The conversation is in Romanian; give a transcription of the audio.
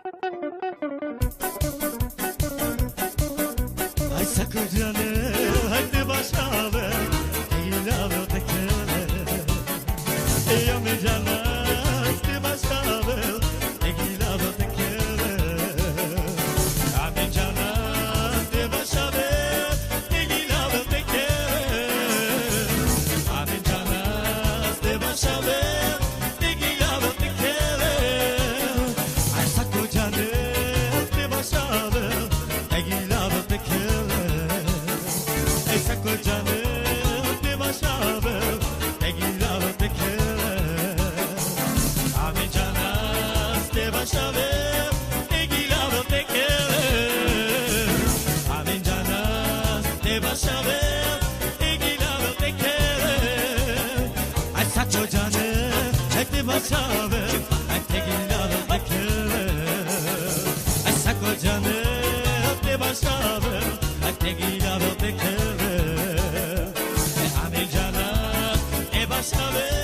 Ay sakın canım hadi başla İlave tekele Yami canım hadi başla İlave tekele Yami canım hadi başla İlave tekele Yami canım hadi başla İlave tekele Ay sakın canım hadi başla İlave tekele Esa kocanı bir başabı Egilave tekele Ame canas de başabı Egilave tekele Ame canas de başabı Egilave tekele Esa kocanı de başabı Egilave tekele Esa kocanı de başabı Egilave tekele Ame canas de başabı